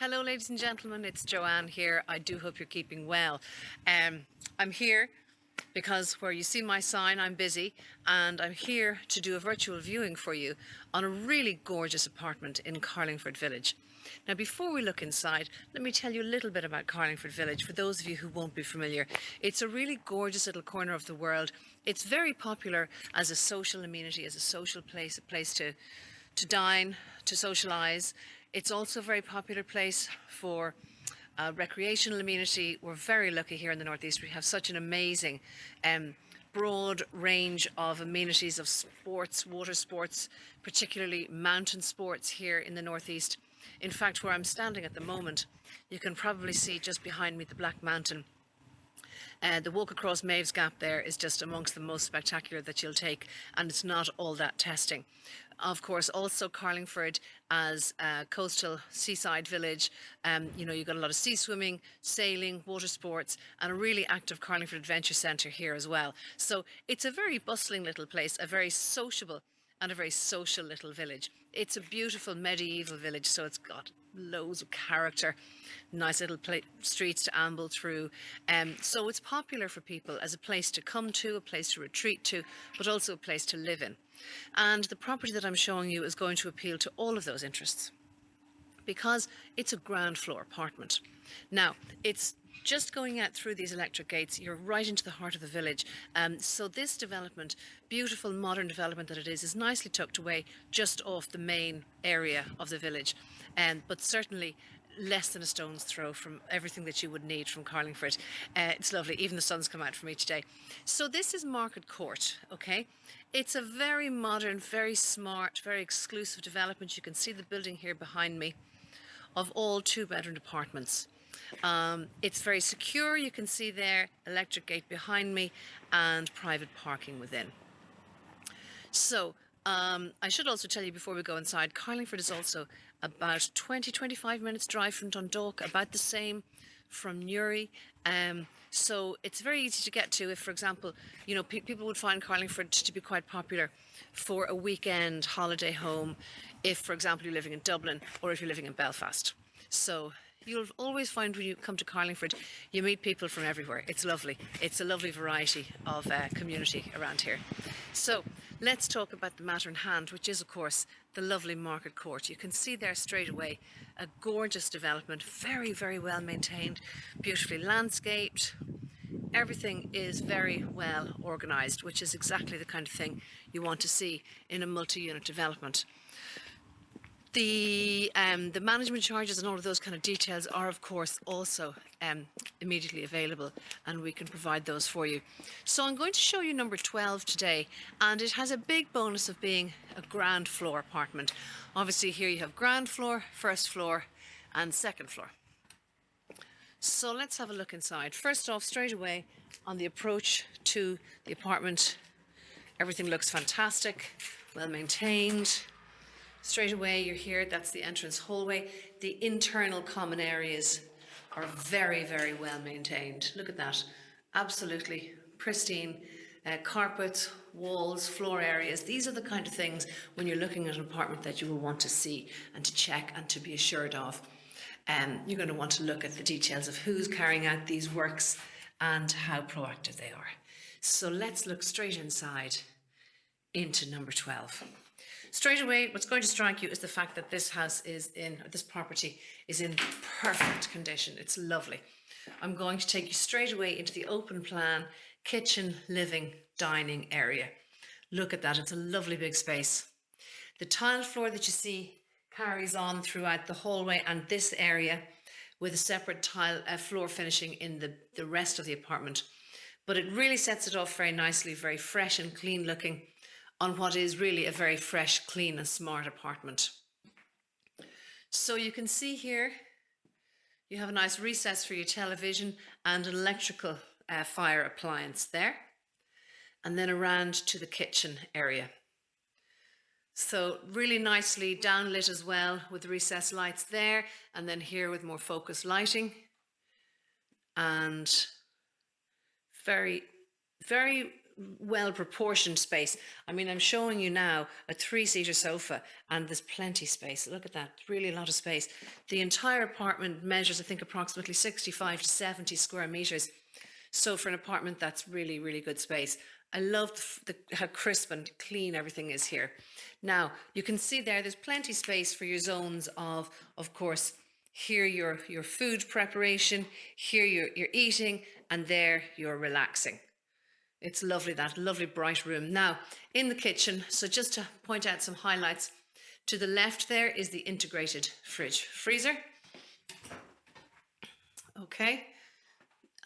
Hello, ladies and gentlemen, it's Joanne here. I do hope you're keeping well. I'm here because where you see my sign, I'm busy, and I'm here to do a virtual viewing for you on a really gorgeous apartment in Carlingford Village. Now, before we look inside, let me tell you a little bit about Carlingford Village for those of you who won't be familiar. It's a really gorgeous little corner of the world. It's very popular as a social amenity, as a social place, a place to dine, to socialise. It's also a very popular place for recreational amenity. We're very lucky here in the Northeast. We have such an amazing broad range of amenities of sports, water sports, particularly mountain sports here in the Northeast. In fact, where I'm standing at the moment, you can probably see just behind me the Black Mountain. The walk across Maeve's Gap there is just amongst the most spectacular that you'll take, and it's not all that testing. Of course, also Carlingford as a coastal seaside village. You've got a lot of sea swimming, sailing, water sports, and a really active Carlingford Adventure Centre here as well. So it's a very bustling little place, a very sociable and a very social little village. It's a beautiful medieval village, so it's got loads of character, nice little streets to amble through. So it's popular for people as a place to come to, a place to retreat to, but also a place to live in. And the property that I'm showing you is going to appeal to all of those interests because it's a ground floor apartment. Now, it's just going out through these electric gates, you're right into the heart of the village. So this development, beautiful modern development that it is nicely tucked away just off the main area of the village. But certainly less than a stone's throw from everything that you would need from Carlingford. It's lovely. Even the sun's come out for me today. So this is Market Court, okay? It's a very modern, very smart, very exclusive development. You can see the building here behind me of all two-bedroom apartments. It's very secure. You can see there, electric gate behind me and private parking within. So I should also tell you before we go inside, Carlingford is also about 20-25 minutes drive from Dundalk, about the same from Newry. So it's very easy to get to if, for example, people would find Carlingford to be quite popular for a weekend holiday home if, for example, you're living in Dublin or if you're living in Belfast. So you'll always find when you come to Carlingford, you meet people from everywhere. It's lovely. It's a lovely variety of community around here. So let's talk about the matter in hand, which is, of course, the lovely Market Court. You can see there straight away a gorgeous development, very, very well maintained, beautifully landscaped. Everything is very well organised, which is exactly the kind of thing you want to see in a multi-unit development. The management charges and all of those kind of details are, of course, also immediately available, and we can provide those for you. So I'm going to show you number 12 today, and it has a big bonus of being a ground floor apartment. Obviously here you have ground floor, first floor and second floor. So let's have a look inside. First off, straight away on the approach to the apartment, everything looks fantastic, well maintained. Straight away, you're here, that's the entrance hallway. The internal common areas are very, very well maintained. Look at that, absolutely pristine. Carpets, walls, floor areas. These are the kind of things when you're looking at an apartment that you will want to see and to check and to be assured of. You're going to want to look at the details of who's carrying out these works and how proactive they are. So let's look straight inside into number 12. Straight away, what's going to strike you is the fact that this property is in perfect condition. It's lovely. I'm going to take you straight away into the open plan kitchen, living, dining area. Look at that, it's a lovely big space. The tile floor that you see carries on throughout the hallway and this area with a separate tile floor finishing in the rest of the apartment. But it really sets it off very nicely, very fresh and clean looking on what is really a very fresh, clean and smart apartment. So you can see here, you have a nice recess for your television and an electrical fire appliance there. And then around to the kitchen area. So really nicely downlit as well with the recessed lights there, and then here with more focused lighting. And very, very well proportioned space. I mean, I'm showing you now a 3-seater sofa and there's plenty space. Look at that, really a lot of space. The entire apartment measures, I think, approximately 65 to 70 square meters. So for an apartment, that's really, really good space. I love how crisp and clean everything is here. Now, you can see there's plenty space for your zones of course, here your food preparation, here you're eating, and there you're relaxing. It's lovely, that lovely bright room. Now, in the kitchen, so just to point out some highlights, to the left there is the integrated fridge freezer. Okay,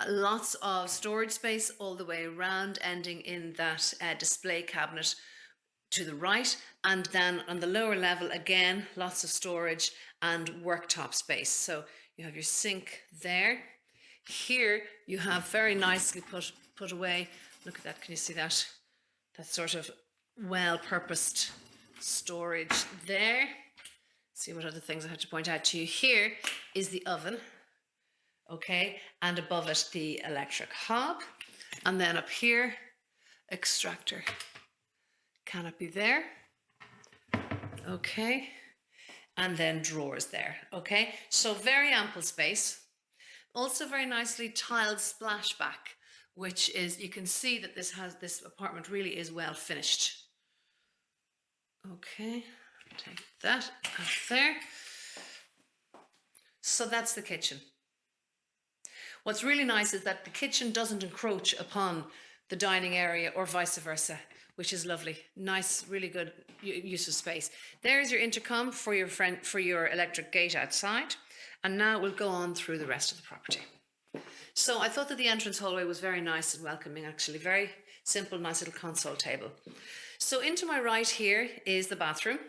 lots of storage space all the way around, ending in that display cabinet to the right. And then on the lower level, again, lots of storage and worktop space. So you have your sink there. Here you have very nicely put away. Look at that, can you see that? That sort of well-purposed storage there. See what other things I have to point out to you. Here is the oven, okay, and above it the electric hob. And then up here, extractor canopy there, okay, and then drawers there, okay. So very ample space. Also very nicely tiled splashback, which is, you can see that this apartment really is well finished. Okay, take that out there. So that's the kitchen. What's really nice is that the kitchen doesn't encroach upon the dining area or vice versa, which is lovely. Nice, really good use of space. There's your intercom for your electric gate outside. And now we'll go on through the rest of the property. So I thought that the entrance hallway was very nice and welcoming, actually. Very simple, nice little console table. So into my right here is the bathroom.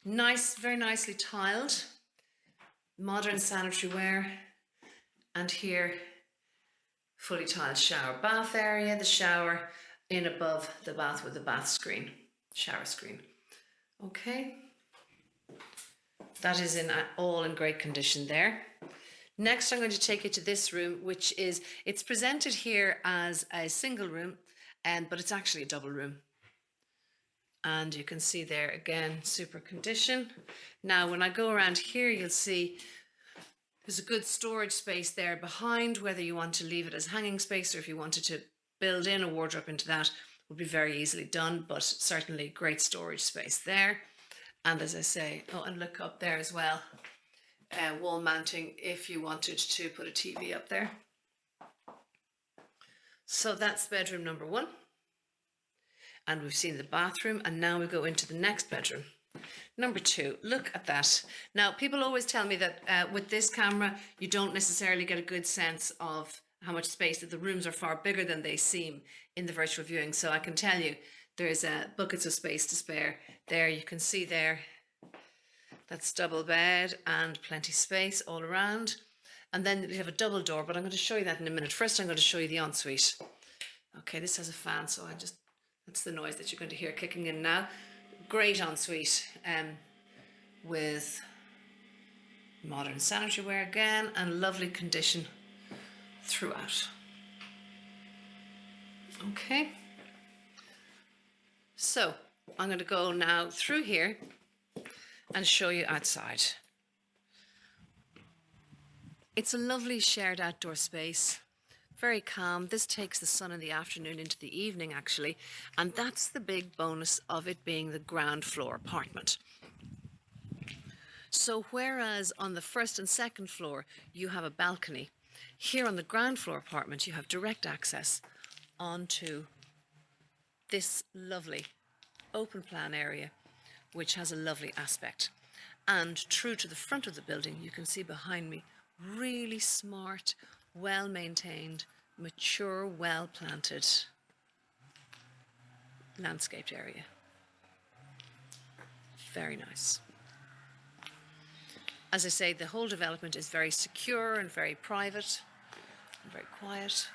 Nice, very nicely tiled. Modern sanitary ware. And here, fully tiled shower bath area. The shower in above the bath with the bath screen, shower screen. Okay. That is all in great condition there. Next, I'm going to take you to this room, which is, it's presented here as a single room, but it's actually a double room. And you can see there again, super condition. Now, when I go around here, you'll see there's a good storage space there behind, whether you want to leave it as hanging space or if you wanted to build in a wardrobe into that, would be very easily done, but certainly great storage space there. And as I say, oh, and look up there as well, wall mounting if you wanted to put a TV up there. So that's bedroom number 1. And we've seen the bathroom, and now we go into the next bedroom. Number 2, look at that. Now, people always tell me that with this camera, you don't necessarily get a good sense of how much space, that the rooms are far bigger than they seem in the virtual viewing. So I can tell you, there's buckets of space to spare. There, you can see there, that's double bed and plenty space all around. And then we have a double door, but I'm going to show you that in a minute. First, I'm going to show you the ensuite. Okay, this has a fan, so that's the noise that you're going to hear kicking in now. Great ensuite with modern sanitary ware again and lovely condition throughout. Okay. So I'm going to go now through here and show you outside. It's a lovely shared outdoor space, very calm. This takes the sun in the afternoon into the evening, actually, and that's the big bonus of it being the ground floor apartment. So whereas on the first and second floor you have a balcony, here on the ground floor apartment you have direct access onto this lovely open plan area, which has a lovely aspect. And true to the front of the building, you can see behind me, really smart, well maintained, mature, well planted landscaped area. Very nice. As I say, the whole development is very secure and very private and very quiet.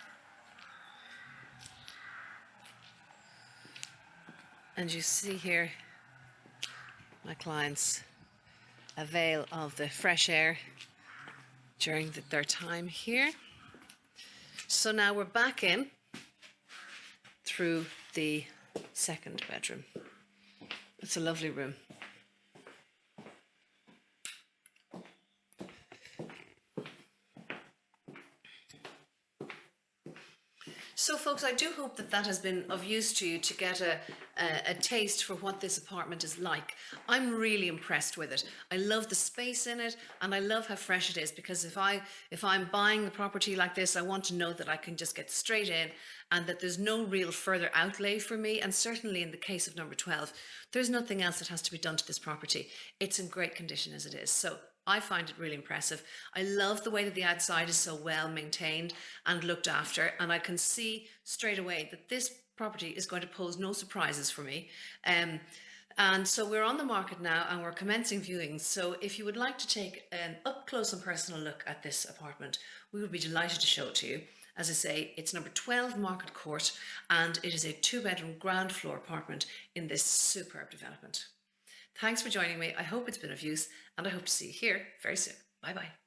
And you see here my clients avail of the fresh air during their time here. So now we're back in through the second bedroom. It's a lovely room. So folks, I do hope that that has been of use to you to get a taste for what this apartment is like. I'm really impressed with it. I love the space in it, and I love how fresh it is, because if I'm buying a property like this, I want to know that I can just get straight in and that there's no real further outlay for me. And certainly in the case of number 12, there's nothing else that has to be done to this property. It's in great condition as it is. So I find it really impressive. I love the way that the outside is so well maintained and looked after, and I can see straight away that this property is going to pose no surprises for me. And so we're on the market now and we're commencing viewings. So if you would like to take an up close and personal look at this apartment, we would be delighted to show it to you. As I say, it's number 12 Market Court, and it is a 2-bedroom ground floor apartment in this superb development. Thanks for joining me. I hope it's been of use, and I hope to see you here very soon. Bye bye.